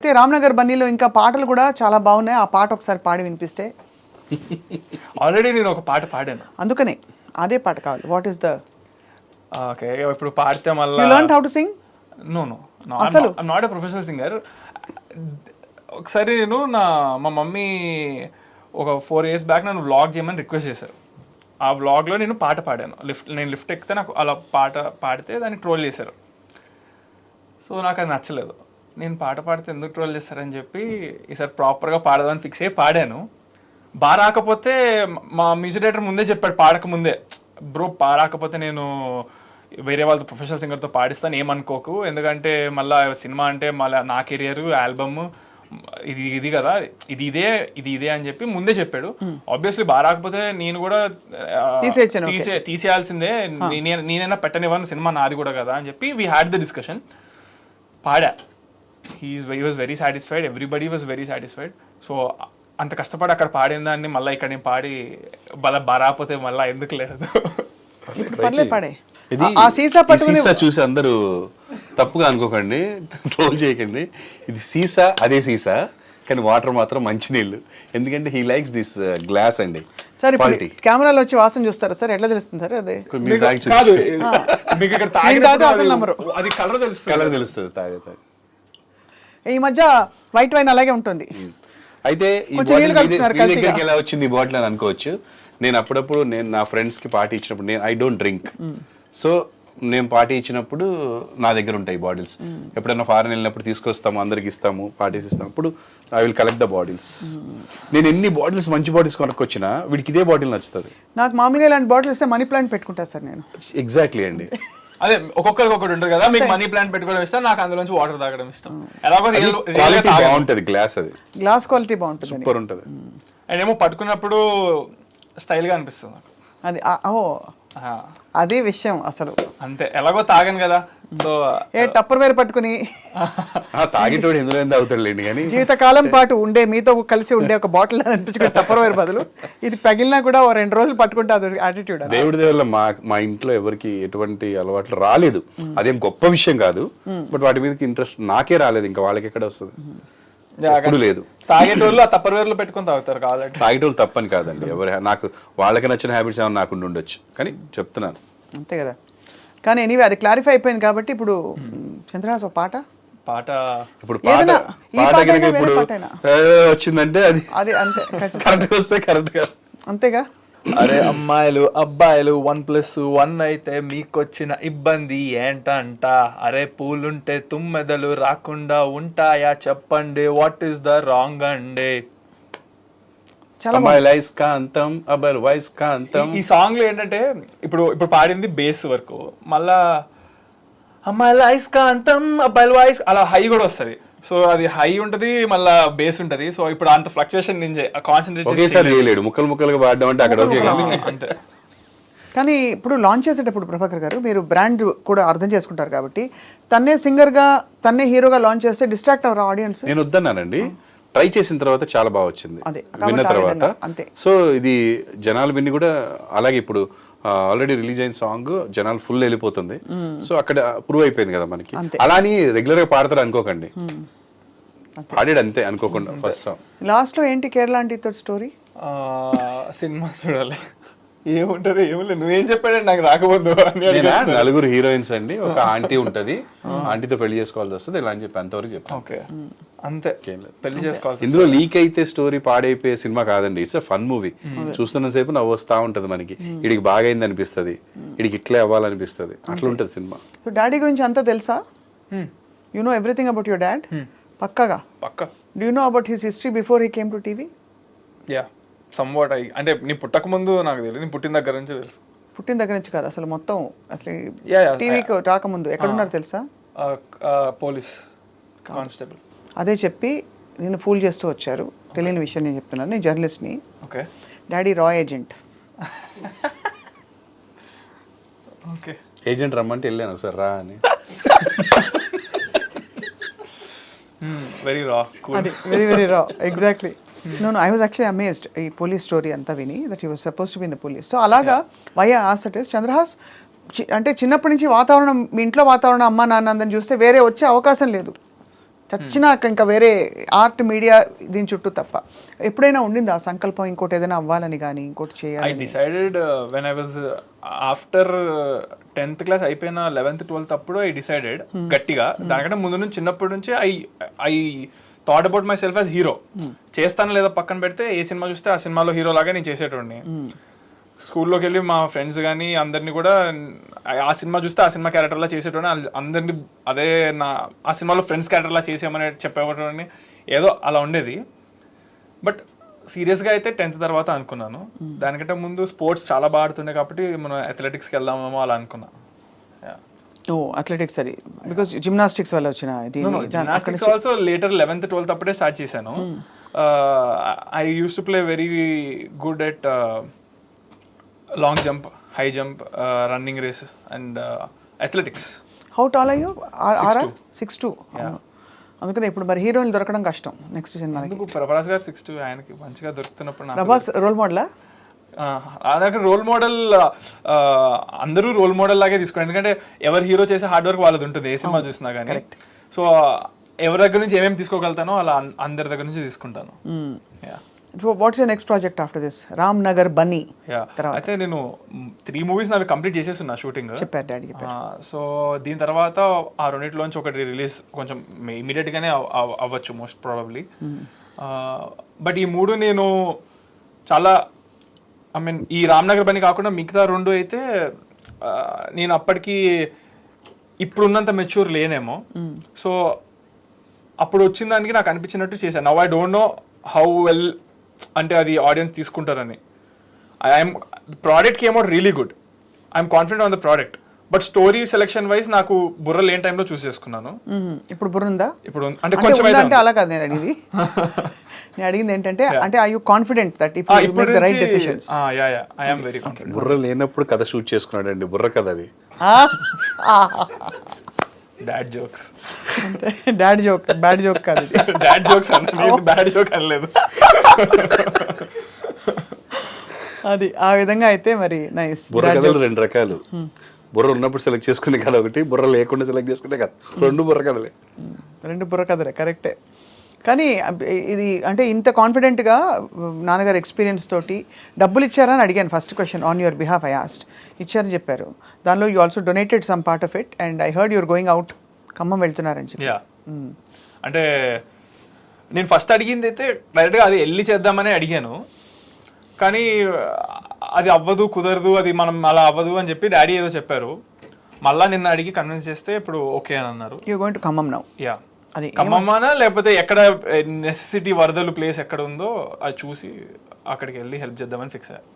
Okay, Ramnagar బన్నీలో ఇంకా పాటలు కూడా చాలా బాగున్నాయి. ఆ పాట ఒకసారి పాడి వినిపిస్తే. ఆల్రెడీ నేను ఒక పాట పాడాను. అందుకనే అదే పాట కావాలి. వాట్ ఈస్ ద ఓకే, ఇప్పుడు పాడితే మళ్ళీ you learn how to sing? No అసలు? Not a professional singer. ఒకసారి మా మమ్మీ ఒక 4 years బ్యాక్ నన్ను వ్లాగ్ చేయమని రిక్వెస్ట్ చేశారు. ఆ వ్లాగ్లో నేను పాట పాడాను. నేను లిఫ్ట్ ఎక్కితే నాకు అలా పాట పాడితే దాన్ని ట్రోల్ చేశారు. సో నాకు అది నచ్చలేదు. నేను పాట పాడితే ఎందుకు ట్రోల్ చేస్తారని చెప్పి ఈసారి ప్రాపర్గా పాడదామని ఫిక్స్ అయ్యి పాడాను. బాగా రాకపోతే మా మ్యూజిక్ డైరెక్టర్ ముందే చెప్పాడు, పాడక ముందే, బ్రో రాకపోతే నేను వేరే వాళ్ళతో ప్రొఫెషనల్ సింగర్తో పాడిస్తాను, ఏమనుకోకు, ఎందుకంటే మళ్ళీ సినిమా అంటే మళ్ళీ నా కెరియర్, ఆల్బమ్ ఇది కదా, ఇది ఇదే అని చెప్పి ముందే చెప్పాడు. ఆబ్వియస్లీ బాగా రాకపోతే నేను కూడా తీసేయాల్సిందే, నేనైనా పెట్టనివ్వను, సినిమా నాది కూడా కదా అని చెప్పి వీ హ్యాడ్ ద డిస్కషన్. పాడా. He was very satisfied, everybody was very satisfied. So అంత కష్టపడి అక్కడ పాడిన దాన్ని మళ్ళీ ఇక్కడ నేను పాడి బాగా రాకపోతే మళ్ళీ ఎందుకు లేదు. ఇది సీసా చూసి అందరూ తప్పుగా అనుకోకండి, ట్రోల్ చేయకండి. ఇది సీసా, అదే సీసా, కానీ వాటర్ మాత్రం మంచినీళ్ళు. ఎందుకంటే హీ లైక్స్ దిస్ గ్లాస్ అండి. సార్ కెమెరాలో వచ్చి వాసన చూస్తారా సార్? ఎట్లా తెలుస్తుంది సార్? అదే అది కలర్ తెలుస్తుంది తాగే. ఈ మధ్య వైట్ వైన్ అలాగే ఉంటుంది. అయితే ఈ దగ్గరికి ఎలా వచ్చింది ఈ బాటిల్ అని అనుకోవచ్చు. నేను అప్పుడప్పుడు నా ఫ్రెండ్స్ కి పార్టీ ఇచ్చినప్పుడు, ఐ డోంట్ డ్రింక్, సో నేను పార్టీ ఇచ్చినప్పుడు నా దగ్గర ఉంటాయి బాటిల్స్. ఎప్పుడైనా ఫారెన్ వెళ్ళినప్పుడు తీసుకొస్తాము, అందరికి ఇస్తాము, పార్టీస్ ఇస్తాము. అప్పుడు I will collect the bottles. నేను ఎన్ని బాటిల్స్, మంచి బాటిల్స్ కొనుక్కొచ్చినా వీడికి ఇదే బాటిల్ నచ్చుతుంది. నాకు మామూలుగా ఇలాంటి బాటిల్ ఇస్తే మనీ ప్లాంట్ పెట్టుకుంటా సార్ నేను. ఎగ్జాక్ట్లీ అండి. అదే ఒక్కొక్కరికి ఒకటి ఉంటుంది కదా, మీకు మనీ ప్లాంట్ పెట్టుకోవడం ఇష్టం, నాకు అందులోంచి వాటర్ తాగడం ఇష్టం. ఎలాగో క్వాలిటీ బాగుంటది, గ్లాస్ అది గ్లాస్ క్వాలిటీ బాగుంటుంది, సూపర్ ఉంటుంది. అండ్ ఏమో పట్టుకున్నప్పుడు స్టైల్ గా అనిపిస్తుంది నాకు. అది అదే విషయం అసలు. అంతే, ఎలాగో తాగాను కదా, సో టప్పర్ వేర్ పట్టుకుని తాగేటోడు ఎందులో అవుతాడులేండి, కానీ జీవితకాలం పాటు ఉండే మీతో కలిసి ఉండే ఒక బాటిల్ అనిపించుకుని టప్పర్ వేర్ బదులు ఇది పగిలినా కూడా 2 రోజులు పట్టుకుంటే అది యాటిట్యూడ్. దేవుడి దేవుళ్ళ మా ఇంట్లో ఎవరికి ఎటువంటి అలవాట్లు రాలేదు. అదేం గొప్ప విషయం కాదు, బట్ వాటి మీదకి ఇంట్రెస్ట్ నాకే రాలేదు. ఇంకా వాళ్ళకి ఎక్కడ వస్తుంది? ఎప్పుడు లేదు. తాగేటోళ్ళు ఆ టప్పర్ వేర్ లో పెట్టుకుని తాగుతారు కావాలంటే. తాగేటోళ్ళు తప్పని కాదండి, ఎవరు నాకు వాళ్ళకి నచ్చిన హ్యాబిట్స్ ఏమైనా నాకు ఉండొచ్చు, కానీ చెప్తున్నాను అంతే కదా. కానీ ఎనీవే అది క్లారిఫై అయిపోయింది కాబట్టి ఇప్పుడు చంద్రహాస్ ఒక పాట ఇప్పుడు ఇప్పుడు వచ్చిందంటే అది అంతే కరెక్ట్ వస్తే కరెక్ట్ గా అంతేగా. అరే అమ్మాయిలు అబ్బాయిలు 1+1 అయితే మీకొచ్చిన ఇబ్బంది ఏంటంట? అరే పూలుంటే తుమ్మెదలు రాకుండా ఉంటాయా చెప్పండి, వాట్ ఈస్ ద రాంగ్ అండి? ఈ సాంగ్ లో ఏంటంటే ఇప్పుడు పాడింది బేస్ వరకు, మళ్ళా అమ్మాయిల ఐస్కాంతం అబ్బాయిల వాయిస్ అలా హై కూడా వస్తుంది. సో అది హై ఉంటది, మళ్ళా బేస్ ఉంటది. సో ఇప్పుడు అంత ఫ్లక్చుయేషన్ నేను కాన్సన్ట్రేట్ ముక్కలుగా పాడడం అంటే అక్కడ అంతే. కానీ ఇప్పుడు లాంచ్ చేసేటప్పుడు ప్రభాకర్ గారు మీరు బ్రాండ్ కూడా అర్థం చేసుకుంటారు కాబట్టి తన్నే సింగర్ గా తన్నే హీరోగా లాంచ్ చేస్తే డిస్ట్రాక్ట్ అవ్వరు ఆడియన్స్. నేను వద్దన్నానండి, ట్రై చేసిన తర్వాత చాలా బాగా వచ్చింది, విన్న తర్వాత. సో ఇది జనాలు విని కూడా అలాగే ఇప్పుడు ఆల్రెడీ రిలీజ్ అయిన సాంగ్ జనాలు ఫుల్ వెళ్ళిపోతుంది. సో అక్కడ ప్రూవ్ అయిపోయింది కదా మనకి. అలా అని రెగ్యులర్ గా పాడతారు అనుకోకండి, పాడాడు అంతే అనుకోకుండా. ఫస్ట్ సాంగ్ లాస్ట్ లో ఏంటి కేరళ ఆంటీ తోటి స్టోరీ? సినిమా చూడాలి, ఏముంటది ఏముంది, నువ్వేం చెప్పాడండి నాకు రాకపోదు. 4 హీరోయిన్స్ అండి, ఒక ఆంటీ ఉంటది, ఆంటీతో పెళ్లి చేసుకోవాల్సి వస్తుంది ఇలా అని చెప్పి అంతవరకు చెప్పాను. ఓకే అంతే, పెళ్లి చేసుకోవాలి. ఇందులో లీక్ అయితే స్టోరీ పాడైపోయే సినిమా కాదండి, ఇట్స్ అ ఫన్ మూవీ. చూస్తున్న సేపు నవ్వు వస్తా ఉంటది మనకి, ఇడికి బాగా అయింది అనిపిస్తుంది, ఇడికి ఇట్లే అవ్వాలనిపిస్తుంది, అట్లా ఉంటది సినిమా. సో డాడీ గురించి అంతా తెలుసా? You know everything about your dad? పక్కాగా? పక్కా. Do you know about his history before he came to TV? Yeah somewhat. అంటే నీ పుట్టక ముందు నాకు తెలియదు, నీ పుట్టిన దగ్గర నుంచి తెలుసు. పుట్టిన దగ్గర నుంచి కాదు అసలు, మొత్తం అసలు టీవీకి రాకముందు ఎక్కడున్నారు తెలుసా? Police constable. అదే చెప్పి నేను ఫూల్ చేస్తూ వచ్చారు, తెలియని విషయం నేను చెప్తున్నాను, నేను జర్నలిస్ట్ని. ఓకే. డాడీ రా ఏజెంట్. ఓకే. ఏజెంట్ రమ్మంటే వెళ్ళాను ఒకసారి రా అని. వెరీ రా. అది వెరీ రా, exactly. No, I was actually amazed ఈ పోలీస్ స్టోరీ అంతా విని, that he was supposed to be in the police. So అలాగా why I asked it is, Chandrahas అంటే చిన్నప్పటి నుంచి వాతావరణం, మీ ఇంట్లో వాతావరణం అమ్మ నాన్న అందరిని చూస్తే వేరే వచ్చే అవకాశం లేదు. చచ్చినాక ఇంకా వేరే ఆర్ట్ మీడియా దీని చుట్టూ తప్ప ఎప్పుడైనా ఉండింది ఆ సంకల్పం ఇంకోటి ఏదైనా అవ్వాలని కానీ ఇంకోటి ఐ చేయాలి? Decided when I was after 10th class అయిపోయిన 11th 12th అప్పుడు ఐ డిసైడెడ్ గట్టిగా. దానికంటే ముందు నుంచి చిన్నప్పటి నుంచి I thought about my self as hero. చేస్తాను లేదా పక్కన పెడితే ఏ సినిమా చూస్తే ఆ సినిమాలో హీరో లాగా నేను చేసేటోడిని. స్కూల్లోకి వెళ్ళి మా ఫ్రెండ్స్ కానీ అందరినీ కూడా ఆ సినిమా చూస్తే ఆ సినిమా క్యారెక్టర్లా చేసేటోని, అందరినీ అదే ఆ సినిమాలో ఫ్రెండ్స్ క్యారెక్టర్లా చేసేయమని చెప్పేవాడిని. ఏదో అలా ఉండేది. బట్ సీరియస్గా అయితే 10th తర్వాత అనుకున్నాను. దానికంటే ముందు స్పోర్ట్స్ చాలా బాగా ఆడుతుండే కాబట్టి మనం అథ్లెటిక్స్కి వెళ్దామేమో అలా అనుకున్నా. ఓ అథ్లెటిక్స్ అది బికాస్ జిమ్నాస్టిక్స్ వల్ల వచ్చిన gymnastics also later 11th 12th అప్పుడే స్టార్ట్ చేశాను. I use to play very good at long jump, high jump, running race and athletics. How tall are you? 6'2". అందుకనే ఇప్పుడు మరి హీరోయిన్ దొరకడం కష్టం నెక్స్ట్ సినిమా. ప్రభాస్ గారు 6'2", ఆయనకి మంచిగా దొరుకుతున్నప్పుడు ప్రభాస్ రోల్ మోడలా? నాకు రోల్ మోడల్ అందరూ రోల్ మోడల్ లాగే తీసుకోండి. ఎందుకంటే ఎవరు హీరో చేసే హార్డ్ వర్క్ వాళ్ళది ఉంటుంది ఏ సినిమా చూసినా కానీ. సో ఎవరి దగ్గర నుంచి ఏమేమి తీసుకోగలుగుతానో అలా అందరి దగ్గర నుంచి తీసుకుంటాను. What's your next project after this? Ram Nagar Bunny. అయితే నేను 3 మూవీస్ నావి కంప్లీట్ చేసేస్తున్నా షూటింగ్. చెప్పారు డాడీ. సో దీని తర్వాత ఆ రెండిట్లోంచి ఒకటి రిలీజ్ కొంచెం ఇమీడియట్ గానే అవ్వచ్చు మోస్ట్ ప్రాబబ్లీ. బట్ ఈ 3 నేను చాలా ఐ మీన్ ఈ రామ్ నగర్ బన్నీ కాకుండా మిగతా 2 అయితే నేను అప్పటికి ఇప్పుడున్నంత మెచ్యూర్ లేనేమో. సో అప్పుడు వచ్చిన దానికి నాకు అనిపించినట్టు చేశాను. Now I don't know how well అంటే అది ఆడియన్స్ తీసుకుంటారని. I'm product came out really good. I'm confident on the product. But story selection wise నాకు బుర్ర లేని టైంలో చూస్ చేసుకున్నాను. ఇప్పుడు బుర్ర ఉందా? ఇప్పుడు అంటే కొంచెం అంటే అలా కాదు నేను అడిగింది. నేను అడిగింది ఏంటంటే అంటే I you confident that if you make the right decisions? I am very confident. బుర్ర లేనప్పుడు కథ షూట్ చేసుకున్నాడండి. బుర్ర కథ అది. Dad jokes. Dad joke, bad joke కాదు. డాడ్ జోక్స్ అన్నది, బ్యాడ్ జోక్ అనలేదు. అది ఆ విధంగా అయితే మరి నైస్. బుర్ర కథలు 2 రకాలు. బుర్ర ఉన్నప్పుడు సెలెక్ట్ చేసుకునే కథ ఒకటి, బుర్ర లేకుండా సెలెక్ట్ చేసుకునే కథ. 2 బుర్ర కథలే. 2 బుర్ర కథలే, కరెక్టే. కానీ ఇది అంటే ఇంత కాన్ఫిడెంట్గా నాన్నగారు ఎక్స్పీరియన్స్ తోటి డబ్బులు ఇచ్చారని అడిగాను first question. On your behalf I asked. ఇచ్చారని చెప్పారు. దానిలో you also donated some part of it and I heard you're going out, Khammam వెళ్తున్నారని చెప్పి. అంటే నేను ఫస్ట్ అడిగింది అయితే డైరెక్ట్గా అది వెళ్ళి చేద్దామని అడిగాను. కానీ అది అవ్వదు, కుదరదు, అది మనం అలా అవ్వదు అని చెప్పి డాడీ ఏదో చెప్పారు. మళ్ళీ నిన్న అడిగి కన్విన్స్ చేస్తే ఇప్పుడు ఓకే అని అన్నారు. You going to Khammam now? Yeah. అది ఖమ్మమానా లేకపోతే ఎక్కడ నెసెసిటీ వరదలు ప్లేస్ ఎక్కడ ఉందో అది చూసి అక్కడికి వెళ్ళి హెల్ప్ చేద్దామని ఫిక్స్ అయ్యారు.